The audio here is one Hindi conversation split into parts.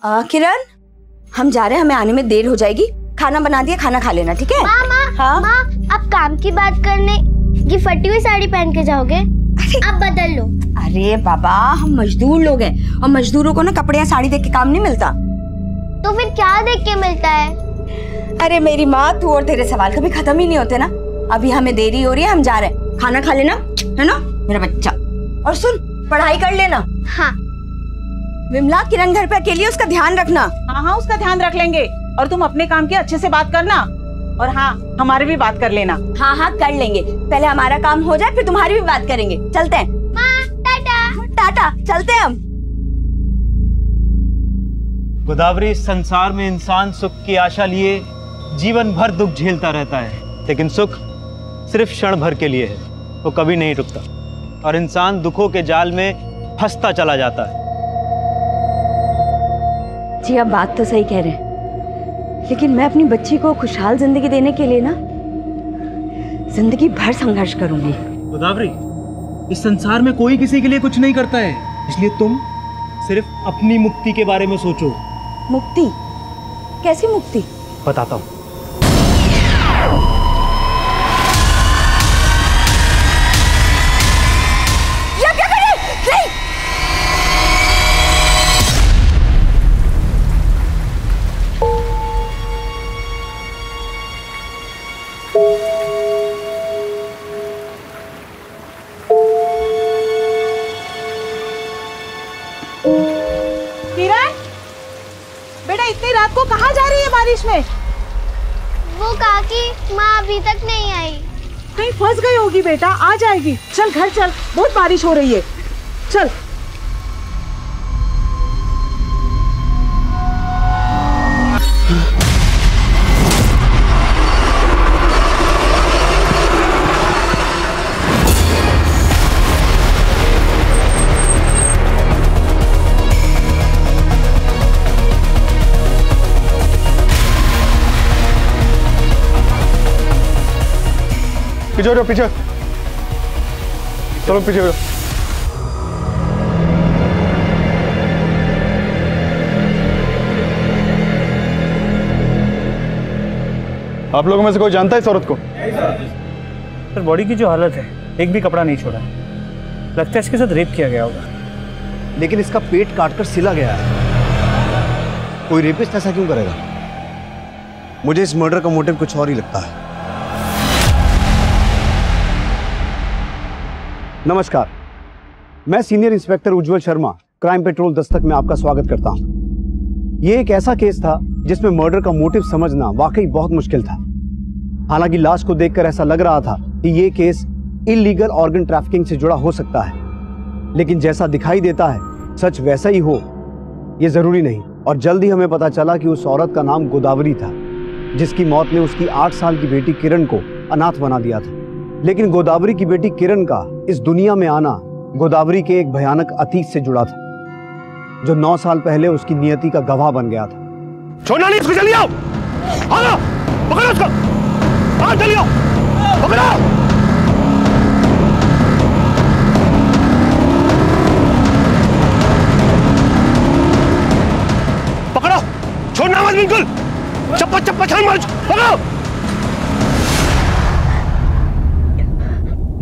किरण, हम जा रहे हैं, हमें आने में देर हो जाएगी। खाना बना दिया, खाना खा लेना, ठीक है? माँ, आप काम की बात करने ये फटी हुई साड़ी पहन के जाओगे? आप बदल लो। अरे बाबा, हम मजदूर लोग हैं और मजदूरों को ना कपड़े या साड़ी देख के काम नहीं मिलता। तो फिर क्या देख के मिलता है? अरे मेरी माँ, तू और तेरे सवाल कभी खत्म ही नहीं होते ना। अभी हमें देरी हो रही है, हम जा रहे हैं। खाना खा लेना, है ना मेरा बच्चा? और सुन, पढ़ाई कर लेना। हाँ। विमला, किरण घर पे अकेली है, उसका ध्यान रखना। हाँ, उसका ध्यान रख लेंगे। और तुम अपने काम की अच्छे से बात करना, और हाँ, हमारी भी बात कर लेना। हाँ, कर लेंगे। पहले हमारा काम हो जाए, फिर तुम्हारी भी बात करेंगे। चलते हैं। माँ, टाटा। टाटा, चलते हैं हम। गोदावरी, संसार में इंसान सुख की आशा लिए जीवन भर दुख झेलता रहता है, लेकिन सुख सिर्फ क्षण भर के लिए है, वो कभी नहीं रुकता और इंसान दुखों के जाल में फंसता चला जाता है। जी, आप बात तो सही कह रहे हैं, लेकिन मैं अपनी बच्ची को खुशहाल जिंदगी देने के लिए ना जिंदगी भर संघर्ष करूंगी। गोदावरी, इस संसार में कोई किसी के लिए कुछ नहीं करता है, इसलिए तुम सिर्फ अपनी मुक्ति के बारे में सोचो। मुक्ति? कैसी मुक्ति? बताता हूँ। किरण, बेटा इतनी रात को कहाँ जा रही है बारिश में? वो काकी, माँ अभी तक नहीं आई। कहीं फंस गई होगी बेटा, आ जाएगी। चल घर चल, बहुत बारिश हो रही है। चल। पीछे हो जाओ, पीछे चलो, पीछे हो जाओ। आप लोगों में से कोई जानता है इस औरत को? सर, बॉडी की जो हालत है, एक भी कपड़ा नहीं छोड़ा है। लगता है इसके साथ रेप किया गया होगा। लेकिन इसका पेट काटकर सिला गया है। कोई रेपिस्ट ऐसा क्यों करेगा? मुझे इस मर्डर का मोटिव कुछ और ही लगता है। नमस्कार, मैं सीनियर इंस्पेक्टर उज्जवल शर्मा, क्राइम पेट्रोल दस्तक में आपका स्वागत करता हूं। ये एक ऐसा केस था जिसमें मर्डर का मोटिव समझना वाकई बहुत मुश्किल था। हालांकि लाश को देखकर ऐसा लग रहा था कि ये केस इल्लीगल ऑर्गन ट्रैफिकिंग से जुड़ा हो सकता है, लेकिन जैसा दिखाई देता है सच वैसा ही हो ये जरूरी नहीं। और जल्द ही हमें पता चला कि उस औरत का नाम गोदावरी था, जिसकी मौत ने उसकी 8 साल की बेटी किरण को अनाथ बना दिया था। लेकिन गोदावरी की बेटी किरण का इस दुनिया में आना गोदावरी के एक भयानक अतीत से जुड़ा था, जो 9 साल पहले उसकी नियति का गवाह बन गया था। छोड़ना नहीं, इसको जल्दी आओ। आओ, पकड़ो उसको। आओ, जल्दी आओ, पकड़ो। पकड़ो, छोड़ना मत बिल्कुल। चप्पा चप्पा छान मारो, पकड़ो।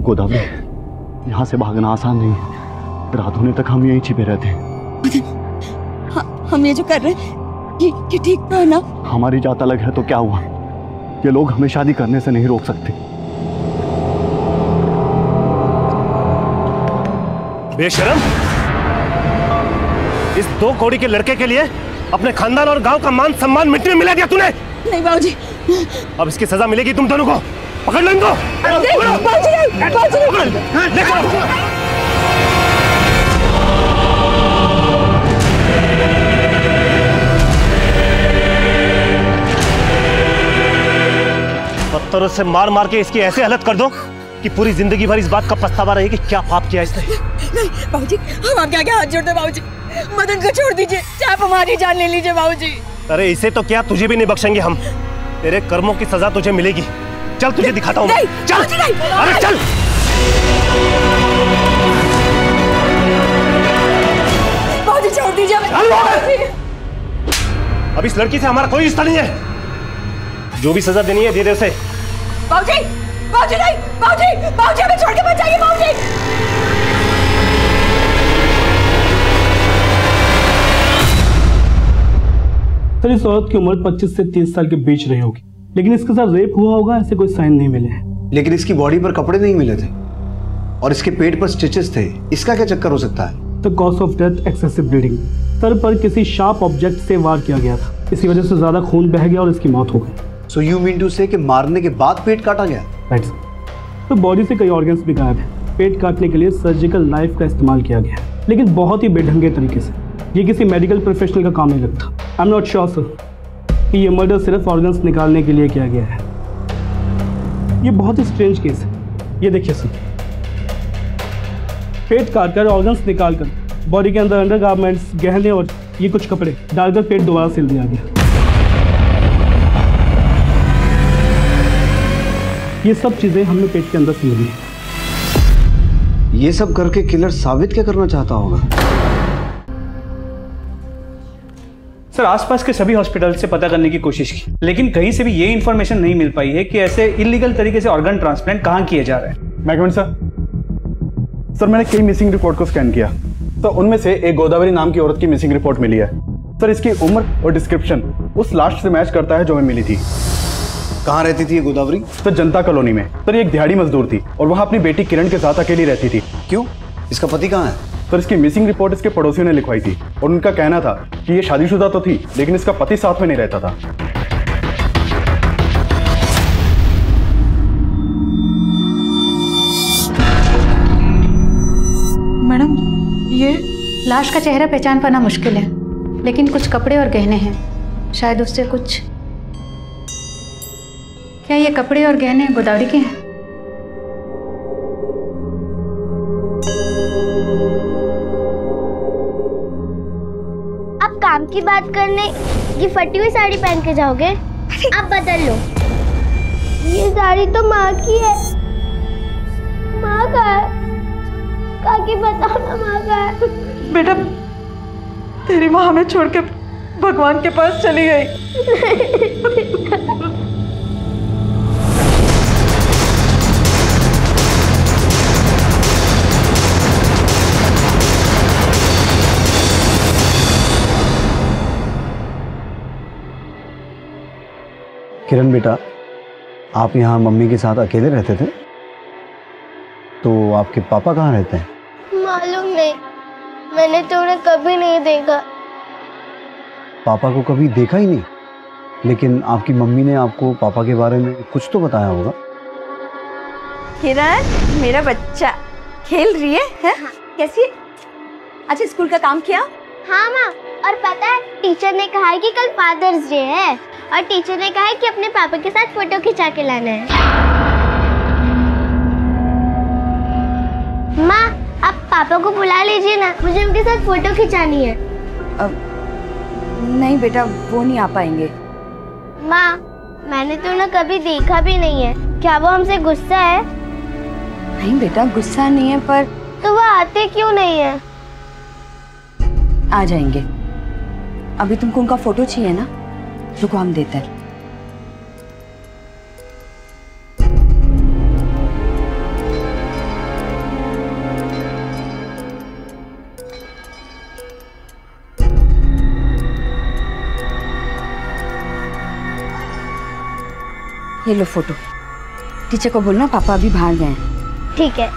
गोदावरी, यहाँ से भागना आसान नहीं है। रात होने तक हम यहीं छिपे रहते हैं। हम ये जो कर रहे हैं ये ठीक तो है ना? हमारी जात अलग है तो क्या हुआ? ये लोग हमें शादी करने से नहीं रोक सकते। बेशरम, इस 2 कौड़ी के लड़के के लिए अपने खानदान और गांव का मान सम्मान मिट्टी में मिला दिया तूने। नहीं बाबूजी, अब इसकी सजा मिलेगी तुम दोनों को। पकड़ लो इनको। पत्थरों से मार मार के इसकी ऐसे हालत कर दो कि पूरी जिंदगी भर इस बात का पछतावा रहे कि क्या पाप किया इसने। नहीं बाबूजी, हम आपके आगे हाथ जोड़ते हैं बाबूजी। मदन को छोड़ दीजिए, चाहे हमारी जान ले लीजिए बाबूजी। अरे इसे तो क्या, तुझे भी नहीं बख्शेंगे हम। तेरे कर्मों की सजा तुझे मिलेगी। चल तुझे दिखाता हूँ। चल, अरे चल। बाबूजी छोड़ दीजिए। अब इस लड़की से हमारा कोई रिश्ता नहीं है। जो भी सजा देनी है दे दे उसे। बाबूजी, बाबूजी नहीं, बाबूजी, बाबूजी हमें छोड़ के मत जाइए बाबूजी। सर इस औरत की उम्र 25 से 30 साल के बीच रही होगी, लेकिन इसके साथ रेप हुआ होगा ऐसे कोई साइन नहीं मिले हैं। लेकिन इसकी बॉडी पर कपड़े नहीं मिले थे और इसके पेट पर स्टिचेस थे, इसका क्या चक्कर हो सकता है? The cause of death excessive bleeding. Sir पर किसी शार्प ऑब्जेक्ट से वार किया गया था, इसी वजह से ज्यादा खून बह गया और इसकी मौत हो गई। सो यू मीन टू से कि मारने के बाद पेट काटा गया? Right sir. तो बॉडी से कई ऑर्गन्स भी गायब हैं। पेट काटने के लिए सर्जिकल नाइफ का इस्तेमाल किया गया, लेकिन बहुत ही बेढंगे तरीके से। ये किसी मेडिकल प्रोफेशनल का काम नहीं लगता। I am not sure sir कि ये मर्डर सिर्फ ऑर्गन्स निकालने के लिए किया गया है। ये बहुत ही स्ट्रेंज केस है। ये देखिए सर, पेट काटकर ऑर्गन्स निकालकर बॉडी के अंदर अंडरगारमेंट्स, गहने और ये कुछ कपड़े डालकर पेट दोबारा सिल दिया गया। ये सब चीजें हमने पेट के अंदर सिल दी। ये सब करके किलर साबित क्या करना चाहता होगा? सर आसपास के सभी हॉस्पिटल से पता करने की कोशिश की, लेकिन कहीं से भी ये इन्फॉर्मेशन नहीं मिल पाई है कि ऐसे इलीगल तरीके से ऑर्गन ट्रांसप्लांट कहाँ किए जा रहे हैं। मैकमेंट सर, मैंने कई मिसिंग रिपोर्ट को स्कैन किया तो उनमें से एक गोदावरी नाम की औरत की मिसिंग रिपोर्ट मिली है। सर इसकी उम्र और डिस्क्रिप्शन उस लास्ट से मैच करता है जो हमें मिली थी। कहाँ रहती थी ये गोदावरी? सर जनता कॉलोनी में। सर ये एक दिहाड़ी मजदूर थी और वहाँ अपनी बेटी किरण के साथ अकेली रहती थी। क्यों? इसका पति कहाँ है? सर इसकी मिसिंग रिपोर्ट इसके पड़ोसियों ने लिखवाई थी और उनका कहना था कि ये शादीशुदा तो थी लेकिन इसका पति साथ में नहीं रहता था। मैडम ये लाश का चेहरा पहचान पाना मुश्किल है, लेकिन कुछ कपड़े और गहने हैं। शायद उससे कुछ। क्या ये कपड़े और गहने गोदावरी के हैं? आप काम की बात करने ये फटी हुई साड़ी पहन के जाओगे? आप बदल लो। ये साड़ी तो माँ की है। माँ का है। काकी बताओ ना माँ का है। बेटा तेरी माँ हमें छोड़ के भगवान के पास चली गई। किरण बेटा, आप यहाँ मम्मी के साथ अकेले रहते थे, तो आपके पापा कहाँ रहते हैं? मालूम नहीं, मैंने तो उन्हें कभी नहीं देखा। पापा को कभी देखा ही नहीं? लेकिन आपकी मम्मी ने आपको पापा के बारे में कुछ तो बताया होगा। किरण मेरा बच्चा खेल रही है, हैं? कैसी है? अच्छा स्कूल का काम किया? हाँ माँ, और पता है टीचर ने कहा है कि कल फादर्स डे है और टीचर ने कहा है कि अपने पापा के साथ फोटो खिंचा के लाना है। माँ आप पापा को बुला लीजिए ना, मुझे उनके साथ फोटो खिंचानी है। नहीं बेटा वो नहीं आ पाएंगे। माँ मैंने तो उन्हें कभी देखा भी नहीं है, क्या वो हमसे गुस्सा है? नहीं बेटा गुस्सा नहीं है, पर तो वो आते क्यों नहीं है? आ जाएंगे। अभी तुमको उनका फोटो चाहिए ना, रुको हम देते हैं। ये लो फोटो। टीचर को बोलना पापा अभी बाहर गए हैं। ठीक है।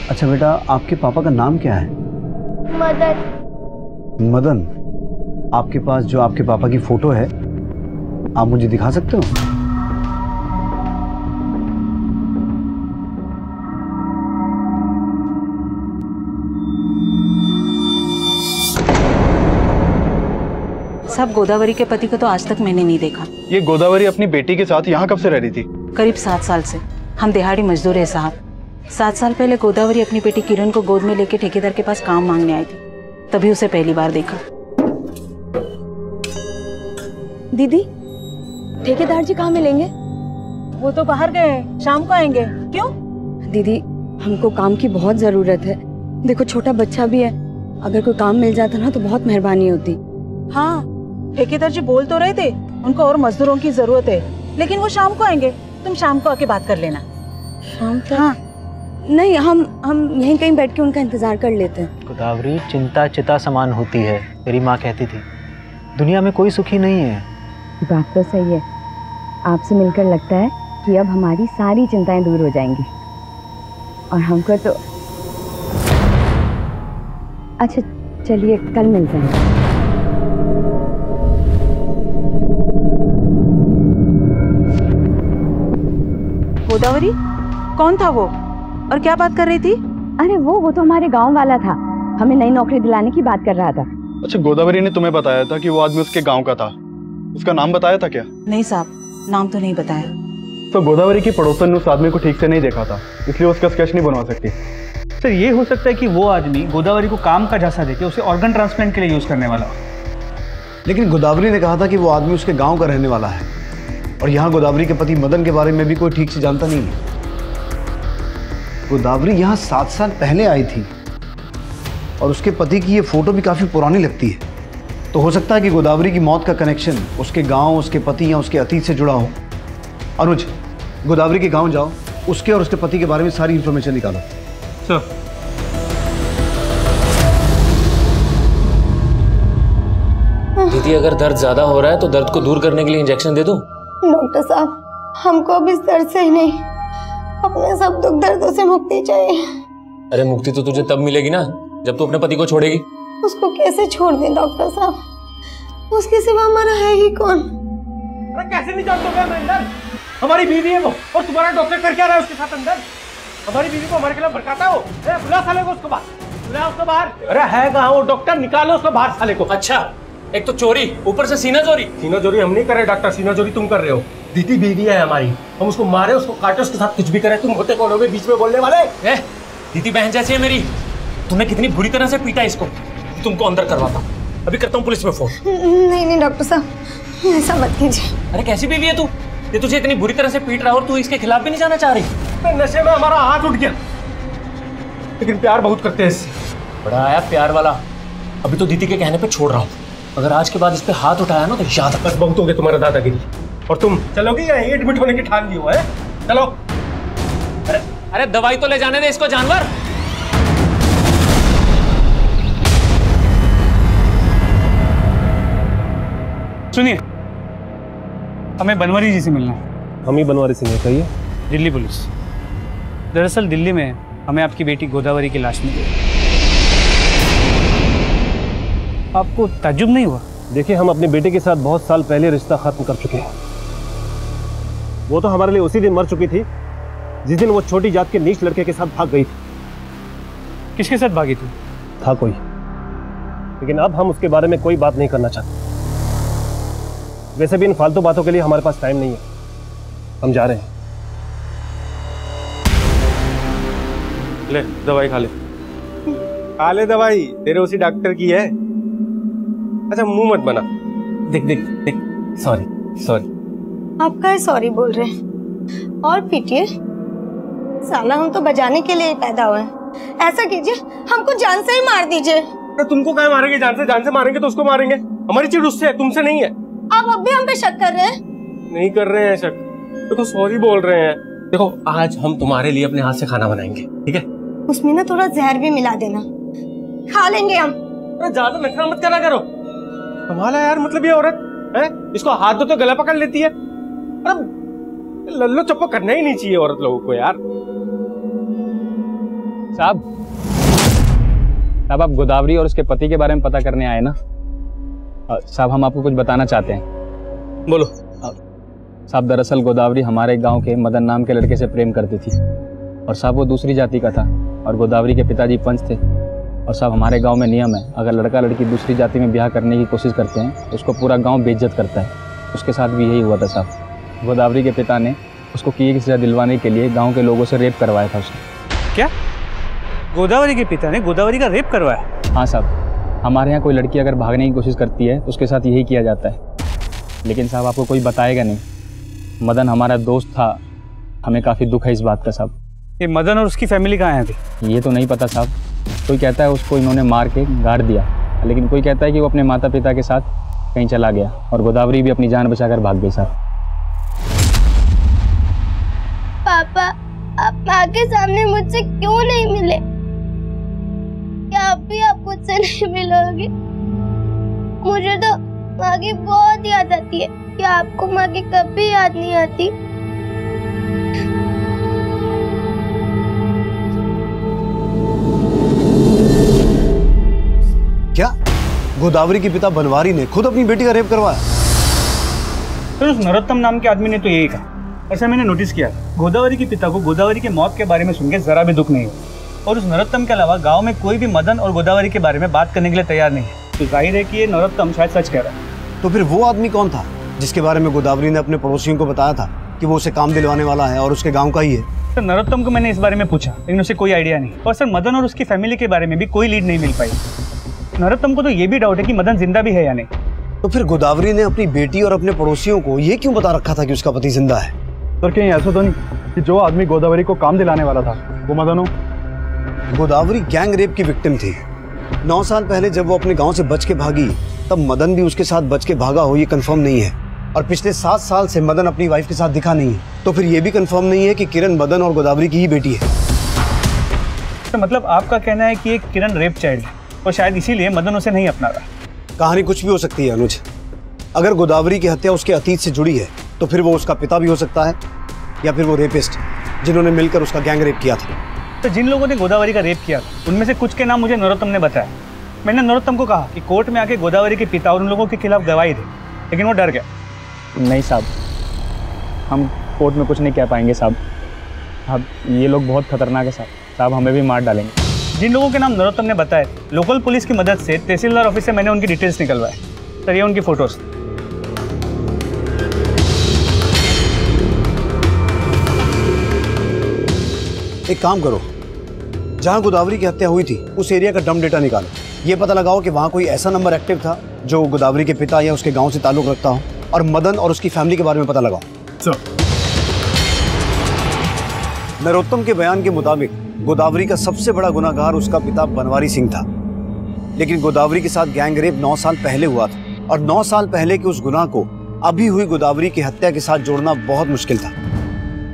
अच्छा बेटा, आपके पापा का नाम क्या है? मदन। मदन। आपके पास जो आपके पापा की फोटो है, आप मुझे दिखा सकते हो? सब गोदावरी के पति को तो आज तक मैंने नहीं देखा। ये गोदावरी अपनी बेटी के साथ यहाँ कब से रह रही थी? करीब 7 साल से। हम दिहाड़ी मजदूर है साहब। 7 साल पहले गोदावरी अपनी बेटी किरण को गोद में लेके ठेकेदार के पास काम मांगने आई थी, तभी उसे पहली बार देखा। दीदी ठेकेदार जी कहाँ मिलेंगे? वो तो बाहर गए, शाम को आएंगे। क्यों? दीदी हमको काम की बहुत जरूरत है। देखो छोटा बच्चा भी है अगर कोई काम मिल जाता ना तो बहुत मेहरबानी होती। हाँ, ठेकेदार जी बोल तो रहे थे उनको और मजदूरों की जरूरत है, लेकिन वो शाम को आएंगे। तुम शाम को आके बात कर लेना। शाम तक? हाँ। नहीं, हम यहीं कहीं बैठ के उनका इंतजार कर लेते हैं। गोदावरी, चिंता चिता समान होती है, मेरी माँ कहती थी। दुनिया में कोई सुखी नहीं है। बात तो सही है। आपसे मिलकर लगता है कि अब हमारी सारी चिंताएं दूर हो जाएंगी। और हमको तो अच्छा, चलिए कल मिलते हैं। गोदावरी, कौन था वो और क्या बात कर रही थी? अरे वो तो हमारे गांव वाला था, हमें नई नौकरी दिलाने की बात कर रहा था। अच्छा, गोदावरी ने तुम्हें बताया था कि वो आदमी उसके गांव का था, उसका नाम बताया था क्या? नहीं साहब, नाम तो नहीं बताया। तो गोदावरी की पड़ोसन ने उस आदमी को ठीक से नहीं देखा था, इसलिए उसका स्केच नहीं बनवा सकती। सर, ये हो सकता है कि वो आदमी गोदावरी को काम का झांसा देके उसे ऑर्गन ट्रांसप्लांट के लिए यूज करने वाला। लेकिन गोदावरी ने कहा था कि वो आदमी उसके गांव का रहने वाला है, और यहाँ गोदावरी के पति मदन के बारे में भी कोई ठीक से जानता नहीं है। गोदावरी यहाँ 7 साल पहले आई थी और उसके पति की ये फोटो भी काफी पुरानी लगती है। तो हो सकता है कि गोदावरी की मौत का कनेक्शन उसके गांव, उसके पति या उसके अतीत से जुड़ा हो। अनुज, गोदावरी के गांव जाओ, उसके और उसके पति के बारे में सारी इंफॉर्मेशन निकालो। सर, दीदी, अगर दर्द ज्यादा हो रहा है तो दर्द को दूर करने के लिए इंजेक्शन दे दूं? डॉक्टर साहब, हमको अब इस दर्द से ही नहीं, अपने सब दुख दर्दों से मुक्ति चाहिए। अरे मुक्ति तो तुझे तब मिलेगी ना जब तू अपने पति को छोड़ेगी। उसको कैसे छोड़ दें डॉक्टर साहब, उसके सिवा हमारा है ही कौन? अरे कैसे नहीं जानते हो अंदर? हमारी बीवी है वो, और तुम्हारा डॉक्टर कर क्या रहा है उसके साथ अंदर? हमारी बीवी को हमारे खिलाफ भड़काता हो। बुला साले को उसको बाहर, बुला उसको बाहर। अरे है कहाँ वो डॉक्टर? निकालो उसको बाहर साले को। अच्छा, एक तो चोरी, ऊपर से सीना चोरी। सीना चोरी हम नहीं कर रहे डॉक्टर, सीना चोरी तुम कर रहे हो। दीदी बीवी है हमारी, हम उसको मारे, उसको काटे, उसके साथ कुछ भी करें। तुम होते कौन हो बीच में बोलने वाले? दीदी बहन जैसी है मेरी। तुमने कितनी बुरी तरह से पीटा इसको, तुमको अंदर करवाता। अभी करता हूँ पुलिस में फोन। नहीं डॉक्टर साहब, ऐसा मत कीजिए। अरे कैसी बीवी है तू? ये तुझे इतनी बुरी तरह से पीट रहा है और तू इसके खिलाफ भी नहीं जाना चाह रही? नशे में हमारा हाथ उठ गया, लेकिन प्यार बहुत करते हैं इससे। बड़ा आया प्यार वाला। अभी तो दीदी के कहने पे छोड़ रहा हूँ, अगर आज के बाद इस पे हाथ उठाया ना तो याद। बस बहुत हो गया तुम्हारा दादागिरी, और तुम चलोगे या एडमिट होने की ठान ली हो? है चलो। अरे दवाई तो ले जाने दे इसको जानवर। सुनिए, हमें बनवारी जी से मिलना है। हम ही बनवारी सिंह है, कहिए। दिल्ली पुलिस। दरअसल दिल्ली में हमें आपकी बेटी गोदावरी की लाश मिली। आपको ताज्जुब नहीं हुआ? देखिए, हम अपने बेटे के साथ बहुत साल पहले रिश्ता खत्म कर चुके हैं। वो तो हमारे लिए उसी दिन मर चुकी थी जिस दिन वो छोटी जात के नीच लड़के के साथ भाग गई थी। किसके साथ भागी थी? था कोई, लेकिन अब हम उसके बारे में कोई बात नहीं करना चाहते। वैसे भी इन फालतू बातों के लिए हमारे पास टाइम नहीं है, हम जा रहे हैं। ले दवाई खा ले। खा ले दवाई, तेरे उसी डॉक्टर की है। अच्छा मुंह मत बना। देख देख देख, सॉरी सॉरी। आप काहे सॉरी बोल रहे हैं? और पीटिए साला, हम तो बजाने के लिए पैदा हुए हैं। ऐसा कीजिए, हमको जान से ही मार दीजिए। तो तुमको क्या मारेंगे? जान से मारेंगे तो उसको मारेंगे। हमारी चिढ़ उससे है, तुमसे नहीं है। आप अब भी हम पे शक कर रहे हैं? नहीं कर रहे हैं शक, तो सॉरी बोल रहे हैं। देखो, आज हम तुम्हारे लिए अपने हाथ से खाना बनाएंगे, ठीक है? उसमें ना थोड़ा जहर भी मिला देना, खा लेंगे हम। अरे ज्यादा नखरा मत करा करो। कमाल है यार, मतलब ये औरत है, इसको हाथ दो तो गला पकड़ लेती है। अरे लल्लो चप्पो करना ही नहीं चाहिए औरत लोगों को यार। साहब, आप गोदावरी और उसके पति के बारे में पता करने आए ना? साहब, हम आपको कुछ बताना चाहते हैं। बोलो। साहब, दरअसल गोदावरी हमारे गांव के मदन नाम के लड़के से प्रेम करती थी, और साहब वो दूसरी जाति का था, और गोदावरी के पिताजी पंच थे। और साहब हमारे गांव में नियम है, अगर लड़का लड़की दूसरी जाति में ब्याह करने की कोशिश करते हैं तो उसको पूरा गांव बेइज्जत करता है। उसके साथ भी यही हुआ था साहब। गोदावरी के पिता ने उसको किए की सजा दिलवाने के लिए गाँव के लोगों से रेप करवाया था उसने। क्या? गोदावरी के पिता ने गोदावरी का रेप करवाया? हाँ साहब, हमारे यहाँ कोई लड़की अगर भागने की कोशिश करती है तो उसके साथ यही किया जाता है। लेकिन साहब आपको कोई बताएगा नहीं, मदन हमारा दोस्त था, हमें काफ़ी दुख है इस बात का साहब। ये मदन और उसकी फैमिली कहाँ है अभी? ये तो नहीं पता साहब, कोई कहता है उसको इन्होंने मार के गाड़ दिया, लेकिन कोई कहता है कि वो अपने माता पिता के साथ कहीं चला गया और गोदावरी भी अपनी जान बचाकर भाग गई सर। पापा, आप माँ के सामने मुझसे क्यों नहीं मिले? क्या आप भी आप मुझसे नहीं मिलोगे? मुझे तो माँ की बहुत याद आती है। क्या आपको माँ की कभी याद नहीं आती? क्या गोदावरी के पिता बनवारी ने खुद अपनी बेटी का रेप करवाया? सर उस नरोत्तम नाम के आदमी ने तो यही कहा। ऐसा मैंने नोटिस किया, गोदावरी के पिता को गोदावरी के मौत के बारे में सुन के जरा भी दुख नहीं हुआ और उस नरोत्तम के अलावा गांव में कोई भी मदन और गोदावरी के बारे में बात करने के लिए तैयार नहीं है। तो जाहिर है कि ये नरोत्तम शायद सच कह रहा है। तो फिर वो आदमी कौन था जिसके बारे में गोदावरी ने अपने पड़ोसियों को बताया था कि वो उसे काम दिलवाने वाला है और उसके गाँव का ही है? सर नरोत्तम को मैंने इस बारे में पूछा, लेकिन उसे कोई आइडिया नहीं। और सर मदन और उसकी फैमिली के बारे में भी कोई लीड नहीं मिल पाई। नरोत्तम को तो ये भी डाउट है कि मदन जिंदा भी है या नहीं। तो फिर गोदावरी ने अपनी बेटी और अपने पड़ोसियों को ये क्यों बता रखा था कि उसका पति जिंदा है? सर कहीं ऐसा तो नहीं कि जो आदमी गोदावरी को काम दिलाने वाला था वो मदन हो? गोदावरी गैंग रेप की विक्टिम थी। 9 साल पहले जब वो अपने गांव से बच के भागी तब मदन भी उसके साथ बच के भागा हो, ये कंफर्म नहीं है। और पिछले 7 साल से मदन अपनी वाइफ के साथ दिखा नहीं है, तो फिर ये भी कंफर्म नहीं है कि किरण मदन और गोदावरी की ही बेटी है। तो मतलब आपका कहना है कि ये किरण रेप चाइल्ड है और शायद इसीलिए मदन उसे नहीं अपना रहा। कहानी कुछ भी हो सकती है अनुज। अगर गोदावरी की हत्या उसके अतीत से जुड़ी है तो फिर वो उसका पिता भी हो सकता है या फिर वो रेपिस्ट जिन्होंने मिलकर उसका गैंग रेप किया था। तो जिन लोगों ने गोदावरी का रेप किया उनमें से कुछ के नाम मुझे नरोत्तम ने बताया। मैंने नरोत्तम को कहा कि कोर्ट में आके गोदावरी के पिता और उन लोगों के खिलाफ गवाही दे, लेकिन वो डर गया। नहीं साहब, हम कोर्ट में कुछ नहीं कह पाएंगे साहब। अब ये लोग बहुत खतरनाक है साहब, हमें भी मार डालेंगे। जिन लोगों के नाम नरोत्तम ने बताए, लोकल पुलिस की मदद से तहसीलदार ऑफिस से मैंने उनकी डिटेल्स निकलवाए। सर ये उनकी फोटोज। एक काम करो, जहां गोदावरी की हत्या हुई थी उस एरिया का डम डेटा निकालो। ये पता लगाओ कि वहां कोई ऐसा नंबर एक्टिव था जो गोदावरी के पिता या उसके गांव से ताल्लुक रखता हो, और मदन और उसकी फैमिली के बारे में पता लगाओ। सर नरोत्तम के बयान के मुताबिक गोदावरी का सबसे बड़ा गुनाहगार उसका पिता बनवारी सिंह था, लेकिन गोदावरी के साथ गैंग रेप 9 साल पहले हुआ था और 9 साल पहले के उस गुनाह को अभी हुई गोदावरी की हत्या के साथ जोड़ना बहुत मुश्किल था।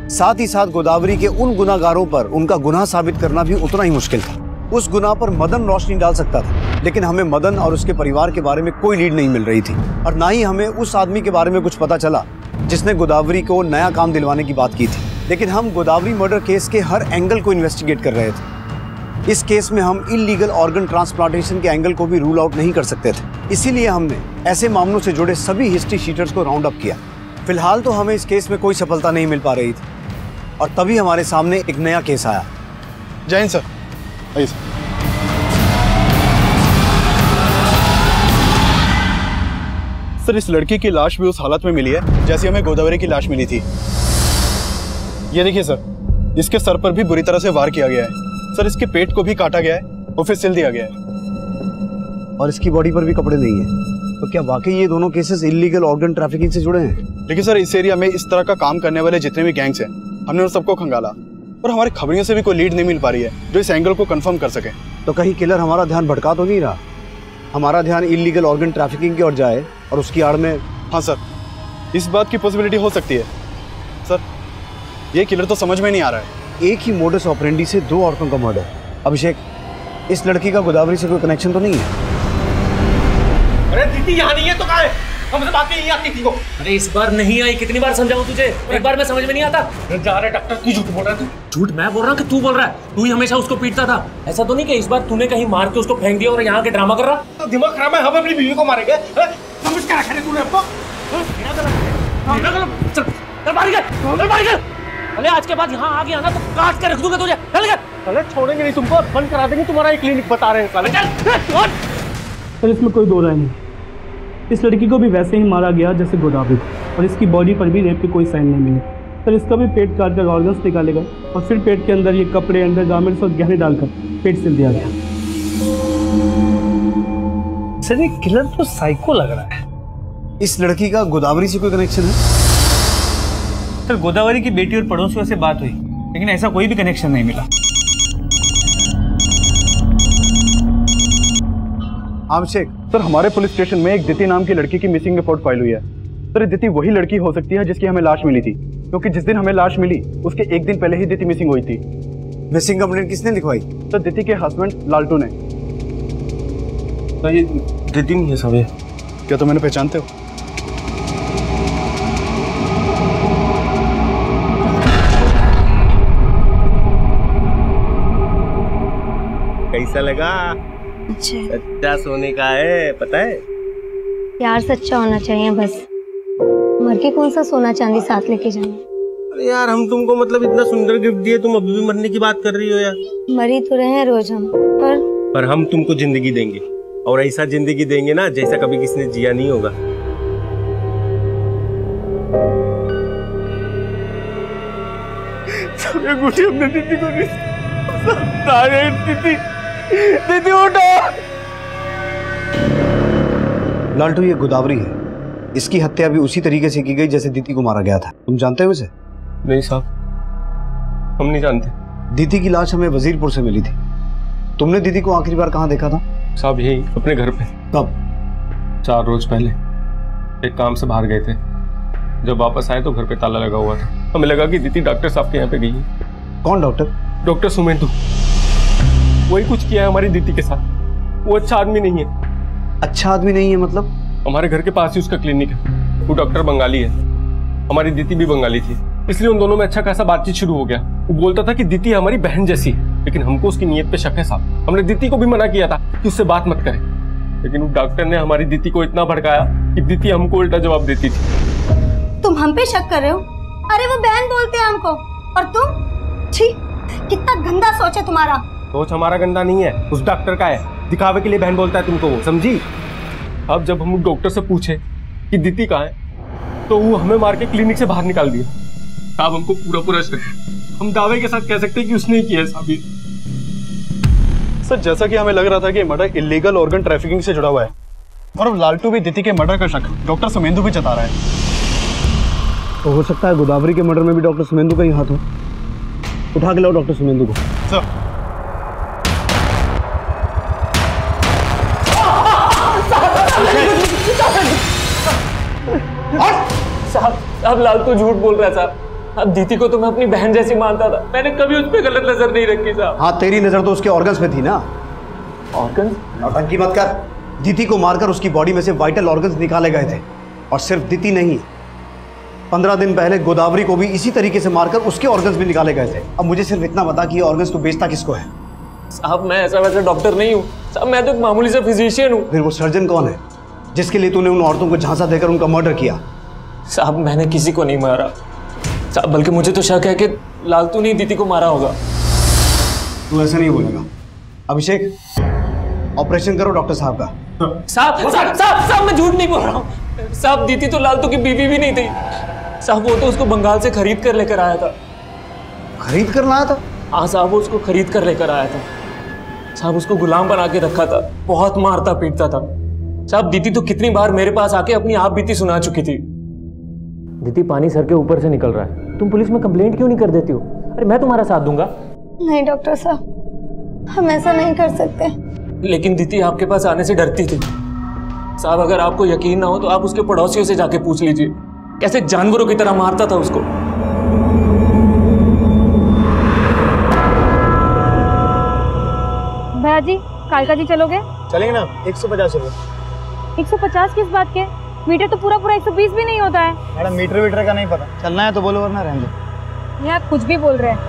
साथ ही साथ गोदावरी के उन गुनाहगारों पर उनका गुनाह साबित करना भी उतना ही मुश्किल था। उस गुनाह पर मदन रोशनी डाल सकता था, लेकिन हमें मदन और उसके परिवार के बारे में कोई लीड नहीं मिल रही थी और ना ही हमें उस आदमी के बारे में कुछ पता चला जिसने गोदावरी को नया काम दिलवाने की बात की थी। लेकिन हम गोदावरी मर्डर केस के हर एंगल को इन्वेस्टिगेट कर रहे थे। इस केस में हम इलीगल ऑर्गन ट्रांसप्लांटेशन के एंगल को भी रूल आउट नहीं कर सकते थे, इसीलिए हमने ऐसे मामलों से जुड़े सभी हिस्ट्री शीटर्स को राउंड अप किया। फिलहाल तो हमें इस केस में कोई सफलता नहीं मिल पा रही थी और तभी हमारे सामने एक नया केस आया। जय हिंद सर। आइए सर। सर इस लड़की की लाश भी उस हालत में मिली है जैसे हमें गोदावरी की लाश मिली थी। ये देखिए सर, इसके सर पर भी बुरी तरह से वार किया गया है। सर इसके पेट को भी काटा गया है और फिर सिल दिया गया है और इसकी बॉडी पर भी कपड़े नहीं है। तो क्या वाकई ये दोनों केसेस इलीगल ऑर्गन ट्रैफिकिंग से जुड़े हैं? देखिए सर, इस एरिया में इस तरह का काम करने वाले जितने भी गैंग्स हैं हमने उन सबको खंगाला और हमारी खबरों से भी कोई लीड नहीं मिल पा रही है जो इस एंगल को कंफर्म कर सके। तो कहीं किलर हमारा ध्यान भटका तो नहीं रहा? हमारा ध्यान इलीगल ऑर्गन ट्रैफिकिंग की ओर जाए और उसकी आड़ में। हाँ सर, इस बात की पॉसिबिलिटी हो सकती है। सर ये किलर तो समझ में नहीं आ रहा है। एक ही मोडस ऑपरेंडी से 2 औरतों का मर्डर। अभिषेक, इस लड़की का गोदावरी से कोई कनेक्शन तो नहीं है? अरे दीदी यहाँ नहीं है तो कहाँ है? हमसे बात नहीं आती थी को। अरे इस बार नहीं आई, कितनी बार समझाऊं तुझे? एक बार में समझ में नहीं आता। जा रहे डॉक्टर, तू झूठ बोल रहा है। झूठ मैं बोल रहा हूँ कि तू बोल रहा है? तू ही हमेशा उसको पीटता था। ऐसा तो नहीं कि इस बार तूने कहीं मार के उसको फेंक दिया और यहाँ के ड्रामा कर रहा? तो दिमाग खराब है, हम अपनी बीवी को मारेंगे? समझ क्या रखा है तूने हमको? चल बाहर निकल, चल बाहर निकल। अरे आज के बाद यहाँ आ गया ना तो काट के रख दूंगा तुझे। चल निकल। अरे छोड़ेंगे नहीं तुमको, बंद करा देंगे तुम्हारा एक क्लिनिक, बता रहे हैं। सर इसमें कोई दो राय नहीं। इस लड़की को भी वैसे ही मारा गया जैसे गोदावरी को और इसकी बॉडी पर भी रेप के कोई साइन नहीं मिले। सर इसका भी पेट काट कर ऑर्गन्स निकाले गए और फिर पेट के अंदर ये कपड़े, अंडरगारमेंट्स और गहने डालकर पेट सिल दिया गया। सर ये किलर तो साइको लग रहा है। इस लड़की का गोदावरी से कोई कनेक्शन है? सर गोदावरी की बेटी और पड़ोसियों से बात हुई लेकिन ऐसा कोई भी कनेक्शन नहीं मिला। अभिषेक सर, हमारे पुलिस स्टेशन में एक दिति नाम की लड़की की मिसिंग रिपोर्ट फाइल हुई है। सर, दिति वही लड़की हो सकती है जिसकी हमें लाश मिली थी, क्योंकि जिस दिन हमें लाश मिली उसके एक दिन पहले ही दिति मिसिंग हुई थी। मिसिंग कंप्लेंट किसने लिखवाई? सर, दिति के हस्बैंड लालटू ने। सर, ये दिति नहीं है साहब। ये क्या तुम मैंने पहचानते हो? कैसा लगा? सच्चा सोने का है, पता है? प्यार सच्चा होना चाहिए बस। मर के कौन सा सोना चांदी साथ लेके जाना। अरे यार, हम तुमको मतलब इतना सुंदर गिफ्ट दिए, तुम अभी भी मरने की बात कर रही हो यार। मरी तो रहे हैं रोज हम, पर हम तुमको जिंदगी देंगे, और ऐसा जिंदगी देंगे ना जैसा कभी किसी ने जिया नहीं होगा। हमने दीदी को दीदी उठो। लालटू, ये गोदावरी है। इसकी हत्या भी उसी तरीके से की गई जैसे दीदी को मारा गया था। तुम जानते हो इसे? नहीं साहब, हम नहीं जानते। दीदी की लाश हमें वजीरपुर से मिली थी। तुमने दीदी को आखिरी बार कहाँ देखा था? साहब, यही अपने घर पे। कब? 4 रोज पहले। एक काम से बाहर गए थे, जब वापस आए तो घर पे ताला लगा हुआ था। हमें लगा कि दीदी डॉक्टर साहब के यहाँ पे गई है। कौन डॉक्टर? डॉक्टर सुमेंदु। वही कुछ किया है हमारी दीदी के साथ। वो अच्छा आदमी नहीं है। अच्छा आदमी नहीं है मतलब? हमारे घर के पास ही उसका क्लिनिक है। वो डॉक्टर बंगाली है, हमारी दीदी भी बंगाली थी, इसलिए उन दोनों में अच्छा खासा बातचीत शुरू हो गया। वो बोलता था कि दीदी हमारी बहन जैसी है, लेकिन हमको उसकी नीयत पे शक है साहब। हमने दीदी को भी मना किया था कि उससे बात मत करे, लेकिन वो डॉक्टर ने हमारी दीदी को इतना भड़काया कि दीदी हमको उल्टा जवाब देती थी। तुम हम पे शक कर रहे हो? अरे वो बहन बोलते हैं हमको, और तुम? छी, कितना गंदा सोच है तुम्हारा। सोच हमारा गंदा नहीं है, उस डॉक्टर का है। दिखावे के लिए बहन बोलता है तुमको वो, समझी? अब जब हम डॉक्टर से पूछे कि दीदी कहाँ है, तो वो हमें मार के क्लिनिक से बाहर निकाल दिया। साहब, हमको पूरा शक है। हम दावे के साथ कह सकते हैं कि उसने ही किया है साहब। सर, जैसा कि हमें लग रहा था कि मर्डर इलीगल ऑर्गन ट्रैफिकिंग से जुड़ा हुआ है, और अब लालटू भी दीदी के मर्डर का शक डॉक्टर सुमेंदु भी जता रहा है। तो हो सकता है गोदावरी के मर्डर में भी डॉक्टर सुमेंदु का ही हाथ हो। उठा के लाओ डॉक्टर सुमेंदु को। सर, साहब लालटू झूठ बोल रहा है साहब। अब दीदी को तो मैं अपनी बहन जैसी मानता था, मैंने कभी उस पर गलत नजर नहीं रखी साहब। हाँ, तेरी नजर तो उसके ऑर्गन्स पे थी ना। ऑर्गन्स? नौटंकी मत कर। दीदी को मारकर उसकी बॉडी में से वाइटल ऑर्गन्स निकाले गए थे, और सिर्फ दीदी नहीं, 15 दिन पहले गोदावरी को भी इसी तरीके से मारकर उसके ऑर्गन्स भी निकाले गए थे। अब मुझे सिर्फ इतना बता कि ये ऑर्गन्स तो बेचता किसको है? साहब, मैं ऐसा वैसा डॉक्टर नहीं हूँ साहब, मैं तो एक मामूली सा फिजिशियन हूँ। फिर वो सर्जन कौन है जिसके लिए तूने उन औरतों को झांसा देकर उनका मर्डर किया? साहब, मैंने किसी को नहीं मारा साहब, बल्कि मुझे तो शक है कि लालटू ने दीदी को मारा होगा। तू ऐसे नहीं बोलेगा। अभिषेक, ऑपरेशन करो डॉक्टर साहब का। साहब, मैं झूठ नहीं बोल रहा हूँ साहब। दीदी तो लालटू की बीवी भी नहीं थी साहब, वो तो उसको बंगाल से खरीद कर लेकर आया था। खरीद कर लाया था? हाँ साहब, वो उसको खरीद कर लेकर आया था साहब। उसको गुलाम बना के रखा था, बहुत मारता पीटता था साहब। दीदी तो कितनी बार मेरे पास आके अपनी आप बीती सुना चुकी थी। दीदी, पानी सर के ऊपर से निकल रहा है, तुम पुलिस में कंप्लेंट क्यों नहीं कर देती हो? अरे मैं तुम्हारा साथ दूंगा। नहीं डॉक्टर साहब, हम ऐसा नहीं कर सकते। लेकिन दीदी आपके पास आने से डरती थी साहब। अगर आपको यकीन ना हो तो आप उसके पड़ोसियों से जाके पूछ लीजिए, कैसे जानवरों की तरह मारता था उसको। भैया जी, कालका जी चलोगे? चलेंगे ना, 150 रुपये। 150 किस बात के? मीटर तो पूरा 120 भी नहीं होता है। मैडम, मीटर का नहीं पता। चलना है तो बोलो, वरना रहने दो। ये आप कुछ भी बोल रहे हैं।